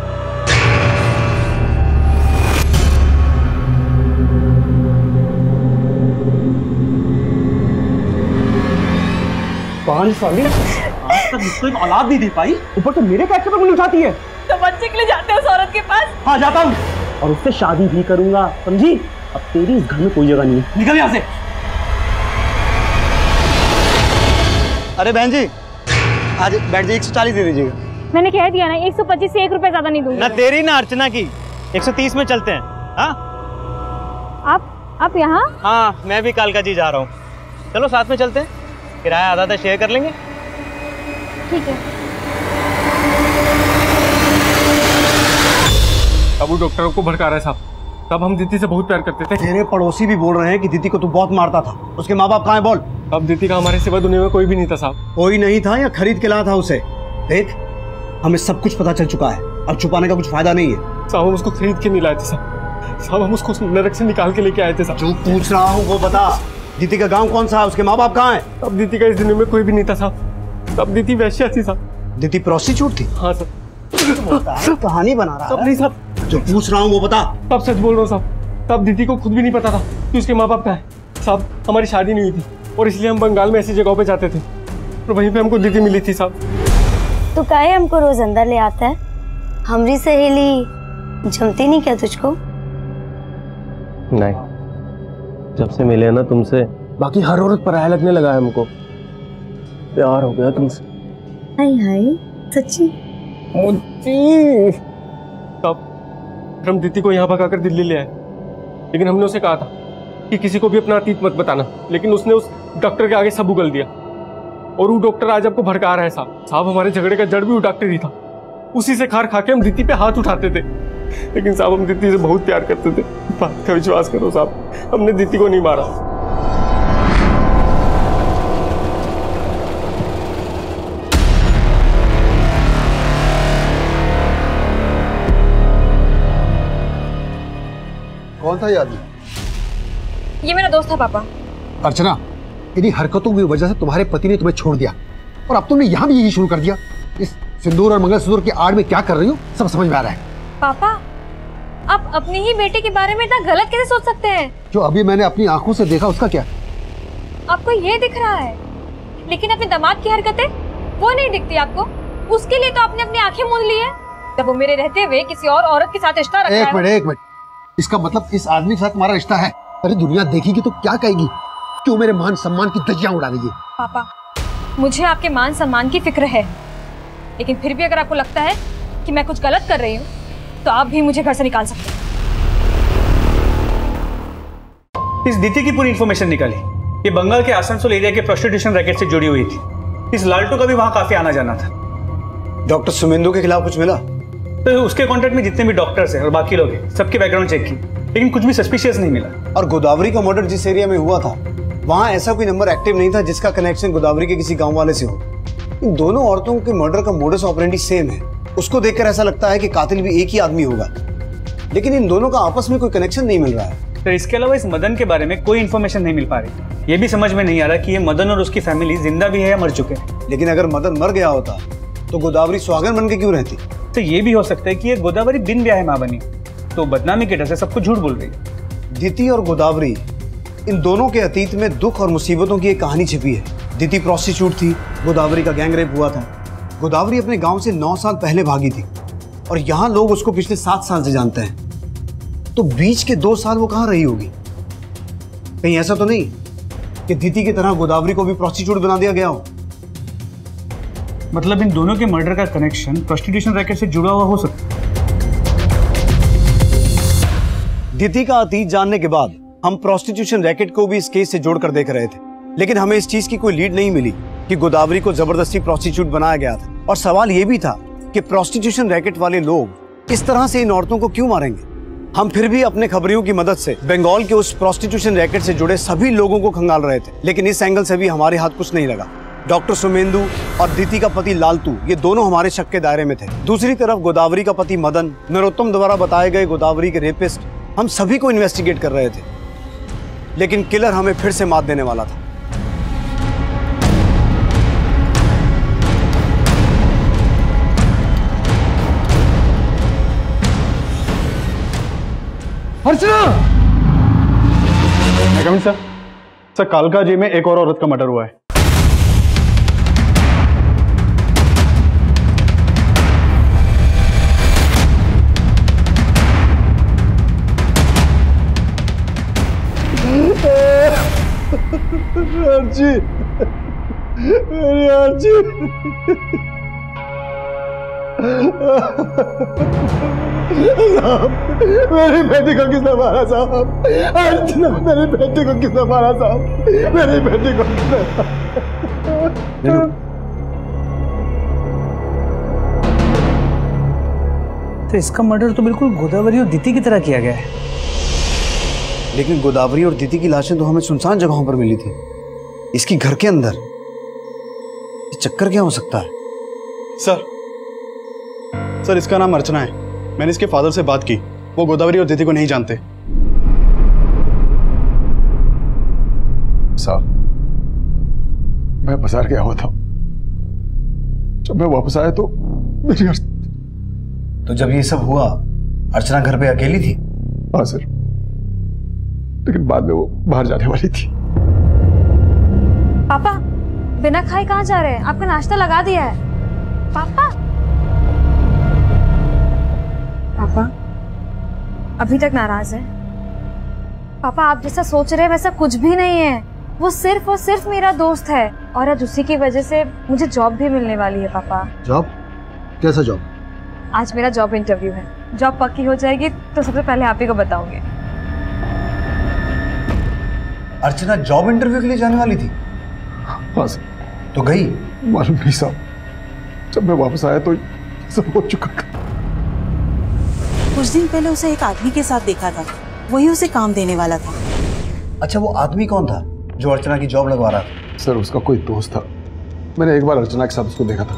पांच साली आज तक मुझको एक औलाद नहीं दे पाई, ऊपर से मेरे कैसे पर उंगली उठाती है। तो बच्चे के लिए जाते हो उस औरत के पास? हाँ, जाता हूँ, और उससे शादी भी करूंगा, समझी? अब तेरी इस घर में कोई जगह नहीं है, निकल यहाँ से। अरे बहन जी, आज बैठ जाइए, 140 दे दीजिएगा। मैंने कह दिया ना, 125 से 1 रुपए ज्यादा नहीं दूंगा। ना तेरी ना अर्चना की, 130 में चलते हैं। हाँ, आप यहाँ? हाँ, मैं भी कालका जी जा रहा हूँ। चलो साथ में चलते हैं, किराया आधा शेयर कर लेंगे। ठीक है। अब वो डॉक्टरों को भड़का रहा है साहब। तब हम दीदी से बहुत प्यार करते थे। तेरे पड़ोसी भी बोल रहे हैं कि दीदी को तू बहुत मारता था। उसके माँ बाप कहाँ हैं बोल? अब दीदी का हमारे सिवा दुनिया में कोई भी नहीं था साहब। कोई नहीं था या खरीद के लाया था उसे? देख, हमें सब कुछ पता चल चुका है, अब छुपाने का कुछ फायदा नहीं है। साहब हम उसको खरीद के नहीं लाए थे साहब, हम उसको नरक से निकाल के लेके आए थे साहब। जो पूछ रहा हूँ वो बता, दीदी का गाँव कौन सा है? उसके माँ बाप कहाँ है? अब दीदी का इस दुनिया में कोई भी नहीं था साहब, तब दीदी वैश्या थी साहब। दीदी प्रोस्टिट्यूट थी? हाँ सर। कहानी बना रहा है। नहीं साहब, जो पूछ रहा हूँ वो बता। तब सच बोल रहा हूँ साहब, तब दीदी को खुद भी नहीं पता था कि उसके माँ बाप का है साहब। हमारी शादी नहीं हुई थी और इसलिए हम बंगाल में ऐसी जगहों पे जाते थे और वहीं पे हमको दीदी मिली थी साहब। तो काहे हमको रोज अंदर ले आता है? हमारी सहेली जमती नहीं क्या तुझको? नहीं, जब से मिले ना तुमसे बाकी हर औरत पराया लगने लगा है हमको। प्यार हो गया तुमसे। हाय हाय, सच्ची? तब हम दीदी को यहाँ भगाकर दिल्ली ले आए, लेकिन हमने उसे कहा था कि किसी को भी अपना अतीत मत बताना, लेकिन उसने उस डॉक्टर के आगे सब उगल दिया और वो डॉक्टर आज आपको भड़का रहा है साहब। हमारे झगड़े का जड़ भी वो डॉक्टर ही था, उसी से खार खा के हम दीदी पे हाथ उठाते थे। लेकिन साहब हम दीदी से बहुत प्यार करते थे, बात का विश्वास करो साहब, हमने दीदी को नहीं मारा। कौन था ये आदमी? ये मेरा दोस्त था पापा। अर्चना, इन्हीं हरकतों की वजह से तुम्हारे पति ने तुम्हें छोड़ दिया और अब तुमने यहाँ भी यही शुरू कर दिया। इस सिंदूर और मंगलसूत्र की आड़ में क्या कर रही हो सब समझ में आ रहा है। पापा, आप अपनी ही बेटे के बारे में इतना गलत कैसे सोच सकते हैं? जो अभी मैंने अपनी आंखों से देखा उसका क्या? आपको ये दिख रहा है, लेकिन अपने दामाद की हरकतें वो नहीं दिखती आपको। उसके लिए तो आपने अपनी आंखें मूंद ली है जब वो मेरे रहते हुए किसी और औरत के साथ रिश्ता रखा है। एक मिनट, इसका मतलब इस आदमी के साथ तुम्हारा रिश्ता है? अरे दुनिया देखेगी तो क्या कहेगी? क्यों मेरे मान सम्मान की धज्जियां उड़ा रही है? पापा, मुझे आपके मान सम्मान की फिक्र है, लेकिन फिर भी अगर आपको लगता है कि मैं कुछ गलत कर रही हूँ तो आप भी मुझे घर से निकाल सकते हैं। इस दीदी की पूरी इंफॉर्मेशन निकाली। ये बंगाल के आसनसोल एरिया के प्रोस्टिट्यूशन रैकेट से जुड़ी हुई थी। इस लालटू का भी वहां काफी आना जाना था। डॉक्टर सुमेंदु के खिलाफ कुछ मिला? तो उसके कॉन्टेक्ट में जितने भी डॉक्टर्स हैं और बाकी लोग हैं, सबके बैकग्राउंड चेक की, लेकिन कुछ भी सस्पिशियस नहीं मिला। और गोदावरी का मर्डर जिस एरिया में हुआ था वहां ऐसा कोई नंबर एक्टिव नहीं था जिसका कनेक्शन गोदावरी के किसी गांव वाले से हो। इन दोनों औरतों के मर्डर का मोडस ऑपरेंडी सेम है। उसको देखकर ऐसा लगता है कि कातिल भी एक ही आदमी होगा, लेकिन इन दोनों का आपस में कोई कनेक्शन नहीं मिल रहा है। तो इसके अलावा इस मदन के बारे में कोई इन्फॉर्मेशन नहीं मिल पा रही। ये भी समझ में नहीं आ रहा कि ये मदन और उसकी फैमिली जिंदा भी है या मर चुके हैं। लेकिन अगर मदन मर गया होता तो गोदावरी सुहागन बन के क्यों रहती? तो ये भी हो सकता है कि ये गोदावरी बिन ब्याह मां बनी, तो बदनामी के डर से सबको झूठ बोल रही है। दीदी और गोदावरी, इन दोनों के अतीत में दुख और मुसीबतों की एक कहानी छिपी है। दीदी प्रोस्टिट्यूट थी, गोदावरी का गैंग रेप हुआ था। गोदावरी अपने गांव से 9 साल पहले भागी थी और यहाँ लोग उसको पिछले 7 साल से जानते हैं। तो बीच के 2 साल वो कहाँ रही होगी? कहीं ऐसा तो नहीं कि दीदी की तरह गोदावरी को भी प्रोस्टिट्यूट बना दिया गया हो? मतलब इन दोनों के मर्डर का कनेक्शन प्रोस्टिट्यूशन रैकेट से जुड़ा हुआ हो सकता है। दीदी का अतीत जानने के बाद हम प्रोस्टिट्यूशन रैकेट को भी इस केस से जोड़कर देख रहे थे, लेकिन हमें इस चीज की कोई लीड नहीं मिली कि गोदावरी को जबरदस्ती प्रोस्टिट्यूट बनाया गया था। और सवाल यह भी था कि प्रोस्टिट्यूशन रैकेट वाले लोग इस तरह से इन औरतों को क्यों मारेंगे। हम फिर भी अपने खबरियों की मदद से बंगाल के उस प्रोस्टिट्यूशन रैकेट से जुड़े सभी लोगों को खंगाल रहे थे, लेकिन इस एंगल से भी हमारे हाथ कुछ नहीं लगा। डॉक्टर सुमेंदु और दीदी का पति लालटू, ये दोनों हमारे शक के दायरे में थे। दूसरी तरफ गोदावरी का पति मदन, नरोत्तम द्वारा बताए गए गोदावरी के रेपिस्ट, हम सभी को इन्वेस्टिगेट कर रहे थे, लेकिन किलर हमें फिर से मात देने वाला था। अर्चना! सर, कालका जी में एक और औरत का मर्डर हुआ है। अर्जी, मेरी अर्जी, मेरी बेटी को किसने मारा साहब? अर्चना, मेरी बेटी को किसने मारा साहब? मेरी बेटी को किसने मारा? तो इसका मर्डर तो बिल्कुल गोदावरी और दीदी की तरह किया गया है। लेकिन गोदावरी और दीदी की लाशें तो हमें सुनसान जगहों पर मिली थी, इसकी घर के अंदर। ये चक्कर क्या हो सकता है? सर इसका नाम अर्चना है। मैंने इसके फादर से बात की, वो गोदावरी और दीदी को नहीं जानते। साहब, मैं बाजार गया हुआ था, जब मैं वापस आया तो मेरी तो जब ये सब हुआ अर्चना घर पे अकेली थी? हाँ सर, लेकिन बाद में वो बाहर जाने वाली थी। पापा बिना खाए कहाँ जा रहे हैं? आपका नाश्ता लगा दिया है। पापा पापा अभी तक नाराज है? पापा आप जैसा सोच रहे हैं वैसा कुछ भी नहीं है। वो सिर्फ और सिर्फ मेरा दोस्त है और आज उसी की वजह से मुझे जॉब भी मिलने वाली है। पापा जॉब? कैसा जॉब? आज मेरा जॉब इंटरव्यू है। जॉब पक्की हो जाएगी तो सबसे पहले आप ही को बताऊंगी। अर्चना जॉब इंटरव्यू के लिए जाने वाली थी? हाँ सर। तो गई? मालूम नहीं साहब, जब मैं वापस आया तो सब हो चुका था। कुछ दिन पहले उसे एक आदमी के साथ देखा था, वही उसे काम देने वाला था। अच्छा, वो आदमी कौन था जो अर्चना की जॉब लगवा रहा था? सर उसका कोई दोस्त था, मैंने एक बार अर्चना के साथ उसको देखा था।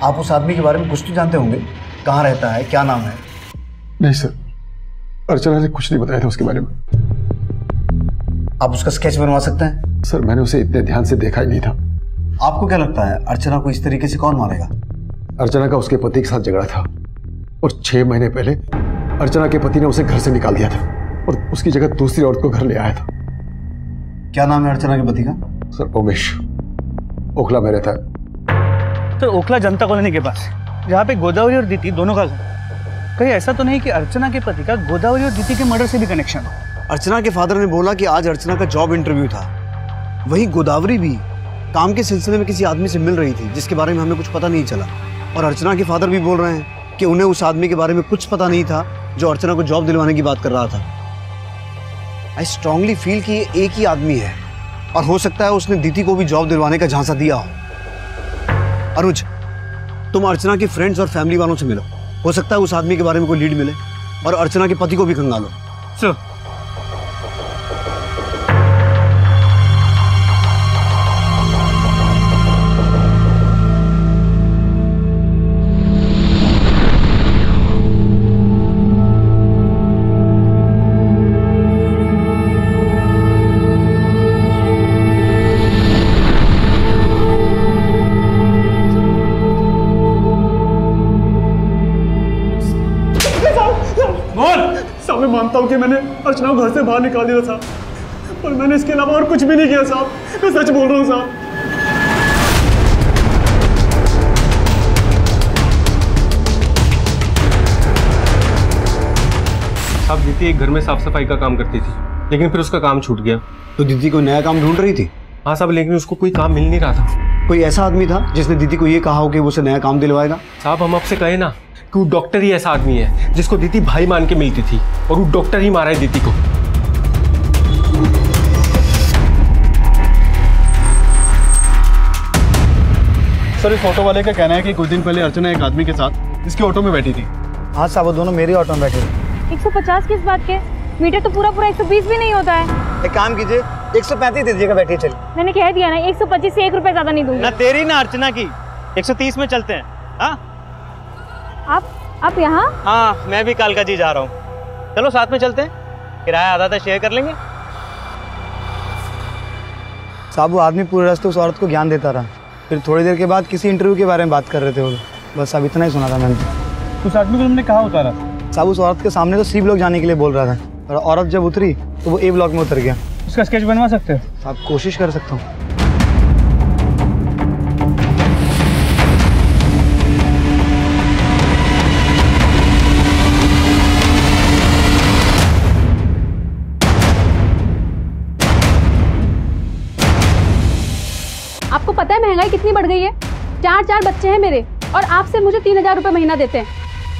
आप उस आदमी के बारे में कुछ तो जानते होंगे? कहाँ रहता है, क्या नाम है? नहीं सर, अर्चना ने कुछ नहीं बताया था उसके बारे में। आप उसका स्केच बनवा सकते हैं? सर मैंने उसे इतने ध्यान से देखा ही नहीं था। आपको क्या लगता है अर्चना को इस तरीके से कौन मारेगा? अर्चना का उसके पति के साथ झगड़ा था और 6 महीने पहले अर्चना के पति ने उसे घर से निकाल दिया था और उसकी जगह दूसरी औरत को घर ले आया था। क्या नाम है अर्चना के पति का? सर उमेश, ओखला में रहता है। सर ओखला जनता कॉलोनी के पास, जहाँ पे गोदावरी और दीदी दोनों का घर। कहीं ऐसा तो नहीं कि अर्चना के पति का गोदावरी और दीदी के मर्डर से भी कनेक्शन हो? अर्चना के फादर ने बोला कि आज अर्चना का जॉब इंटरव्यू था। वहीं गोदावरी भी काम के सिलसिले में किसी आदमी से मिल रही थी जिसके बारे में हमें कुछ पता नहीं चला। और अर्चना के फादर भी बोल रहे हैं कि उन्हें उस आदमी के बारे में कुछ पता नहीं था जो अर्चना को जॉब दिलवाने की बात कर रहा था। आई स्ट्रांगली फील कि ये एक ही आदमी है और हो सकता है उसने दीदी को भी जॉब दिलवाने का झांसा दिया हो। अनुज, तुम अर्चना के फ्रेंड्स और फैमिली वालों से मिलो, हो सकता है उस आदमी के बारे में कोई लीड मिले और अर्चना के पति को भी खंगालो। सर मैं मानता हूँ कि मैंने अर्चना को घर से बाहर निकाल दिया था, पर मैंने इसके अलावा और कुछ भी नहीं किया साहब। मैं सच बोल रहा हूँ साहब। साहब दीदी एक घर में साफ सफाई का काम करती थी, लेकिन फिर उसका काम छूट गया। तो दीदी कोई नया काम ढूंढ रही थी? हाँ साहब, लेकिन उसको कोई काम मिल नहीं रहा था। कोई ऐसा आदमी था जिसने दीदी को ये कहा हो कि वो उसे नया काम दिलवाएगा? साहब हम आपसे कहे ना कि वो डॉक्टर ही ऐसा आदमी है जिसको दीदी भाई मान के मिलती थी और वो डॉक्टर ही मारा है दीदी को। सर इस ऑटो वाले का कहना है कि कुछ दिन पहले अर्चना एक आदमी के साथ इसके ऑटो में बैठी थी। हाँ साहब, वो दोनों मेरे ऑटो में बैठे थे। 150 किस बात के? मीटर तो पूरा 120 भी नहीं होता है। एक काम कीजिए, 135 दे दीजिएगा, बैठिए। चलिए, मैंने कह दिया ना 125 से 1 रुपए ज्यादा नहीं दूंगी। ना तेरी ना अर्चना की, 130 में चलते हैं। हाँ आप यहाँ? हाँ, मैं भी कालका जी जा रहा हूँ। चलो साथ में चलते हैं, किराया आधा शेयर कर लेंगे। साहब वो आदमी पूरे रास्ते उस औरत को ज्ञान देता रहा, फिर थोड़ी देर के बाद किसी इंटरव्यू के बारे में बात कर रहे थे वो। बस अब इतना ही सुना था मैंने। उस आदमी को तुमने कहाँ उतारा? साहब उस औरत के सामने तो सी ब्लॉक जाने के लिए बोल रहा था और औरत जब उतरी तो वो ए ब्लॉक में उतर गया। उसका स्केच बनवा सकते हो? आप कोशिश कर सकता हूँ। आपको पता है महंगाई कितनी बढ़ गई है? 4 बच्चे हैं मेरे और आपसे मुझे 3000 रुपये महीना देते हैं।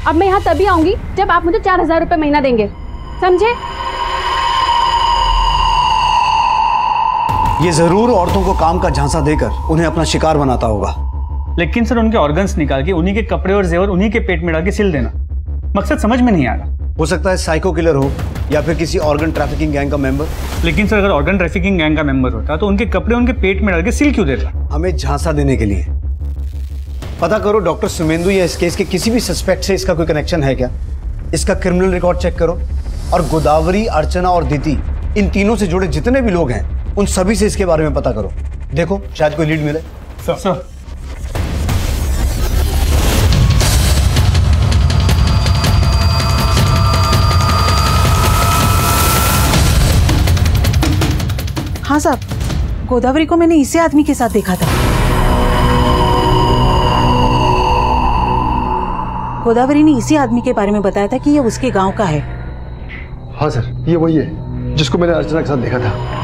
अब मैं यहाँ तभी आऊंगी जब आप मुझे 4000 रुपये महीना देंगे, समझे? ये जरूर औरतों को काम का झांसा देकर उन्हें अपना शिकार बनाता होगा। लेकिन सर उनके ऑर्गन्स निकाल के उन्हीं के कपड़े और जेवर उन्हीं के पेट में डाल के सिल देना, मकसद समझ में नहीं आ रहा। हो सकता है साइको किलर हो या फिर किसी ऑर्गन ट्रैफिकिंग गैंग का मेंबर। लेकिन सर अगर ऑर्गन ट्रैफिकिंग गैंग का मेंबर होता तो उनके कपड़े उनके पेट में डाल के सील क्यों देता? हमें झांसा देने के लिए। पता करो डॉक्टर सुमेंदु या इस केस के किसी भी सस्पेक्ट से इसका कोई कनेक्शन है क्या? इसका क्रिमिनल रिकॉर्ड चेक करो और गोदावरी, अर्चना और दीति, इन तीनों से जुड़े जितने भी लोग हैं उन सभी से इसके बारे में पता करो। देखो शायद कोई लीड मिले। सर हाँ साहब, गोदावरी को मैंने इसी आदमी के साथ देखा था। गोदावरी ने इसी आदमी के बारे में बताया था कि ये उसके गांव का है। हाँ सर, ये वही है जिसको मैंने अर्चना के साथ देखा था।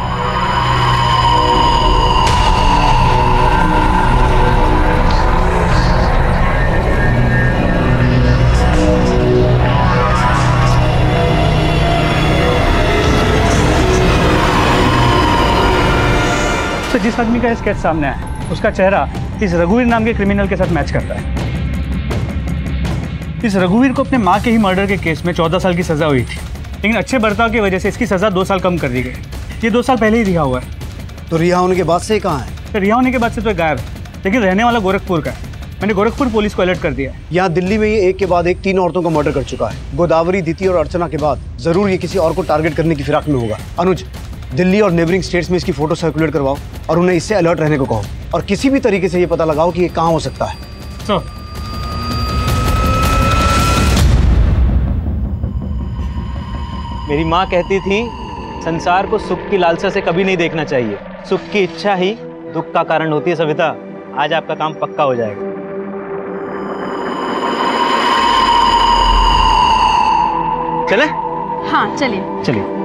तो जिस आदमी का स्केच सामने आया उसका चेहरा इस रघुवीर नाम के क्रिमिनल के साथ मैच करता है। इस रघुवीर को अपने माँ के ही मर्डर के केस में 14 साल की सजा हुई थी, लेकिन अच्छे बर्ताव की वजह से इसकी सजा 2 साल कम कर दी गई। ये 2 साल पहले ही रिहा हुआ है। तो रिहा होने के बाद से कहाँ है? तो रिहा होने के बाद से तो गायब है, लेकिन रहने वाला गोरखपुर का है। मैंने गोरखपुर पुलिस को अलर्ट कर दिया है। यहाँ दिल्ली में ये एक के बाद एक 3 औरतों का मर्डर कर चुका है। गोदावरी, दीति और अर्चना के बाद जरूर ये किसी और को टारगेट करने की फिराक में होगा। अनुज, दिल्ली और नेबरिंग स्टेट्स में इसकी फोटो सर्कुलेट करवाओ और उन्हें इससे अलर्ट रहने को कहो और किसी भी तरीके से ये पता लगाओ कि ये कहाँ हो सकता है। मेरी माँ कहती थी संसार को सुख की लालसा से कभी नहीं देखना चाहिए। सुख की इच्छा ही दुख का कारण होती है। सविता, आज आपका काम पक्का हो जाएगा। चले? हाँ चलिए। चलिए।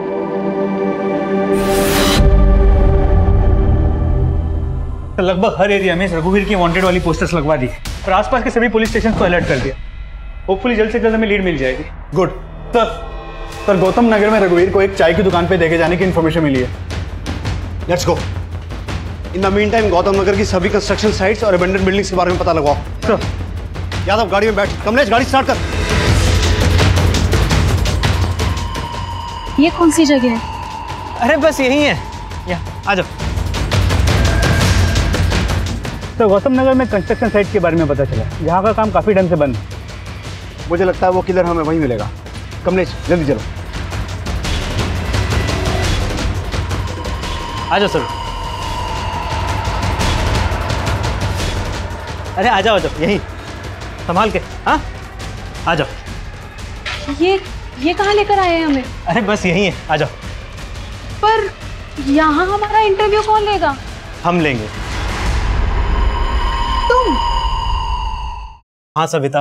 तो लगभग हर एरिया में रघुवीर की वांटेड वाली पोस्टर्स लगवा दी और आसपास के सभी पुलिस स्टेशन को अलर्ट कर दिया। होपफुली जल्द से जल्द हमें लीड मिल जाएगी। गुड। सर गौतम नगर में रघुवीर को एक चाय की दुकान पे देखे जाने की इन्फॉर्मेशन मिली है। Let's go. In the meantime Gautam Nagar की सभी कंस्ट्रक्शन साइट्स और अबेंडन बिल्डिंग्स के बारे में पता लगाओ। यादव गाड़ी में बैठ। कमलेश गाड़ी स्टार्ट कर। ये कौन सी जगह है? अरे बस यही है, यहाँ आ जाओ। तो गौतम नगर में कंस्ट्रक्शन साइट के बारे में पता चला, यहाँ का काम काफी टाइम से बंद है। मुझे लगता है वो किलर हमें वहीं मिलेगा। कमलेश जल्दी चलो। आ जाओ सर। अरे आ जाओ यहीं संभाल के। हाँ आ जाओ। ये कहाँ लेकर आए हैं हमें? अरे बस यहीं है, आ जाओ। पर यहाँ हमारा इंटरव्यू कौन लेगा? हम लेंगे। तुम? हाँ सविता,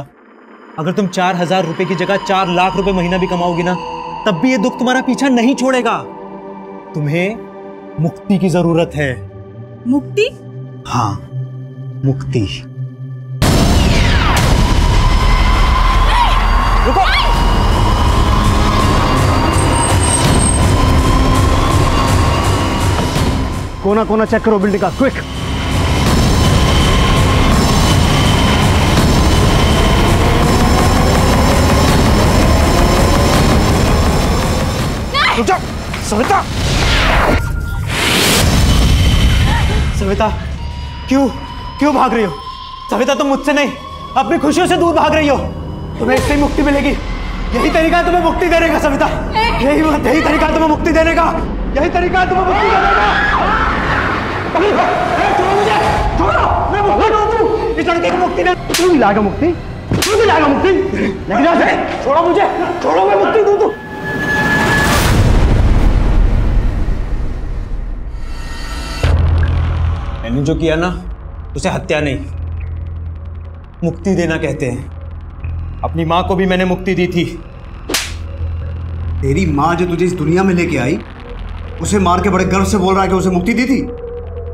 अगर तुम 4,000 रुपए की जगह 4 लाख रुपए महीना भी कमाओगी ना, तब भी ये दुख तुम्हारा पीछा नहीं छोड़ेगा। तुम्हें मुक्ति की जरूरत है। मुक्ति? हाँ, मुक्ति। रुको। कोना कोना चेक करो बिल्डिंग का, क्विक। रुक जाओ सविता। सविता क्यों भाग रही हो? सविता तुम मुझसे नहीं अपनी खुशियों से दूर भाग रही हो। तुम्हें इससे ही मुक्ति मिलेगी। यही तरीका है तुम्हें मुक्ति देने का सविता। यही तरीका है तुम्हें मुक्ति देने का। यही तरीका है तुम्हें मुक्ति देने का। छोड़ो मुझे, छोड़ो। मैं मुक्ति दूँ। इस लड़के को मुक्ति दे। तू दिलाएगा मुक्ति? तू दिलाएगा मुक्ति? लेकिन ऐसे छोड़ो मुझे, छोड़ो। मैं मुक्ति दूँ। मैंने जो किया ना उसे हत्या नहीं, मुक्ति देना कहते हैं। अपनी माँ को भी मैंने मुक्ति दी थी। तेरी माँ जो तुझे इस दुनिया में लेके आई, उसे मार के बड़े गर्व से बोल रहा है कि उसे मुक्ति दी थी।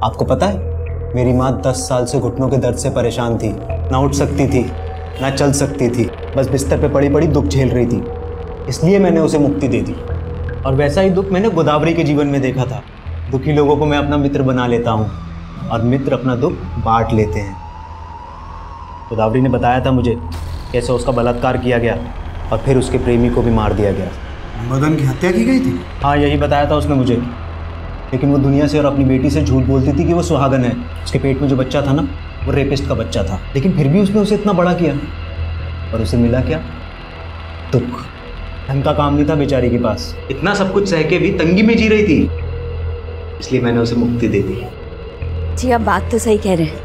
आपको पता है मेरी माँ 10 साल से घुटनों के दर्द से परेशान थी। ना उठ सकती थी, ना चल सकती थी, बस बिस्तर पे पड़ी पड़ी दुख झेल रही थी। इसलिए मैंने उसे मुक्ति दे दी। और वैसा ही दुख मैंने गोदावरी के जीवन में देखा था। दुखी लोगों को मैं अपना मित्र बना लेता हूँ और मित्र अपना दुख बांट लेते हैं। गोदावरी ने बताया था मुझे कैसे उसका बलात्कार किया गया और फिर उसके प्रेमी को भी मार दिया गया। मदन की हत्या की गई थी? हाँ, यही बताया था उसने मुझे। लेकिन वो दुनिया से और अपनी बेटी से झूठ बोलती थी कि वो सुहागन है। उसके पेट में जो बच्चा था ना, वो रेपिस्ट का बच्चा था। लेकिन फिर भी उसने उसे इतना बड़ा किया, और उसे मिला क्या? दुख। ढंग का काम नहीं था बेचारी के पास। इतना सब कुछ सह के भी तंगी में जी रही थी, इसलिए मैंने उसे मुक्ति दे दी। जी आप बात तो सही कह रहे हैं,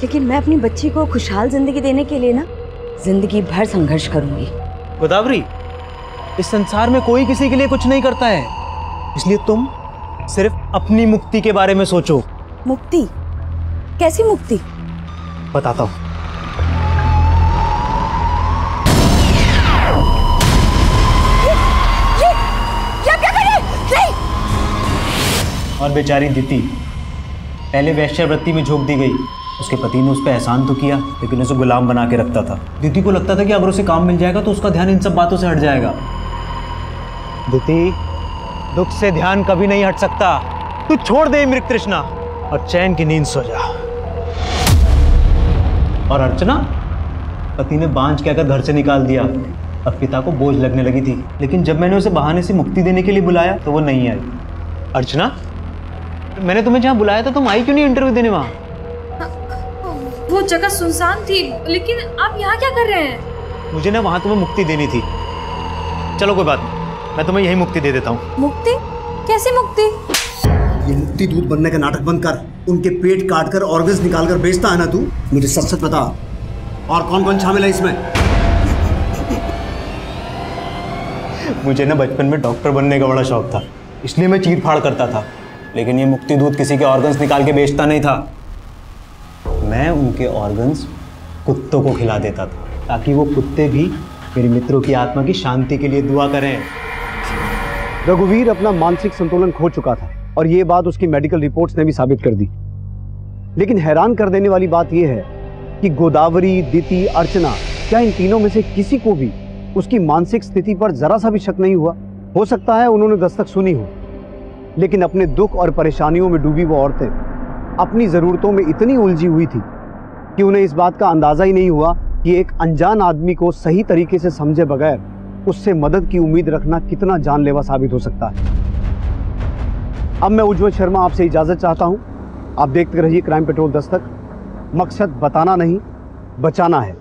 लेकिन मैं अपनी बच्ची को खुशहाल जिंदगी देने के लिए ना जिंदगी भर संघर्ष करूंगी। गोदावरी, इस संसार में कोई किसी के लिए कुछ नहीं करता है, इसलिए तुम सिर्फ अपनी मुक्ति के बारे में सोचो। मुक्ति? कैसी मुक्ति? बताता हूं। क्या कर रहे? नहीं। और बेचारी दिति पहले वैश्यावृत्ति में झोंक दी गई। उसके पति ने उस पर एहसान तो किया, लेकिन उसे गुलाम बना के रखता था। दिति को लगता था कि अगर उसे काम मिल जाएगा तो उसका ध्यान इन सब बातों से हट जाएगा। दिति, दुख से ध्यान कभी नहीं हट सकता। तू छोड़ दे मृग तृष्णा और चैन की नींद सो जा। और अर्चना, पति ने बांझ कहकर घर से निकाल दिया। अब पिता को बोझ लगने लगी थी, लेकिन जब मैंने उसे बहाने से मुक्ति देने के लिए बुलाया तो वो नहीं आई। अर्चना, मैंने तुम्हें जहाँ बुलाया था, तुम आई क्यों नहीं इंटरव्यू देने वहाँ? वो जगह सुनसान थी, लेकिन आप यहाँ क्या कर रहे हैं? मुझे ना वहाँ तुम्हें मुक्ति देनी थी। चलो कोई बात नहीं, मैं तुम्हें यही मुक्ति दे देता हूँ। मुक्ति? कैसी मुक्ति? ये मुक्ति दूध बनने का नाटक बंद कर। उनके पेट काट कर ऑर्गन्स निकाल कर बेचता है ना तू? मुझे सच सच बता, और कौन कौन शामिल है इसमें? मुझे ना बचपन में डॉक्टर बनने का बड़ा शौक था, इसलिए मैं चीर फाड़ करता था। लेकिन ये मुक्ति दूध किसी के ऑर्गन्स निकाल के बेचता नहीं था। मैं उनके ऑर्गन्स कुत्तों को खिला देता था, ताकि वो कुत्ते भी मेरे मित्रों की आत्मा की शांति के लिए दुआ करें। रघुवीर अपना मानसिक संतुलन खो चुका था, और ये बात उसकी मेडिकल रिपोर्ट्स ने भी साबित कर दी। लेकिन हैरान कर देने वाली बात यह है कि गोदावरी, दिति, अर्चना, क्या इन तीनों में से किसी को भी उसकी मानसिक स्थिति पर जरा सा भी शक नहीं हुआ? हो सकता है उन्होंने दस्तक सुनी हो, लेकिन अपने दुख और परेशानियों में डूबी वो औरतें अपनी ज़रूरतों में इतनी उलझी हुई थी कि उन्हें इस बात का अंदाज़ा ही नहीं हुआ कि एक अनजान आदमी को सही तरीके से समझे बगैर उससे मदद की उम्मीद रखना कितना जानलेवा साबित हो सकता है। अब मैं उज्जवल शर्मा आपसे इजाज़त चाहता हूँ। आप देखते रहिए क्राइम पेट्रोल दस्तक। मकसद बताना नहीं, बचाना है।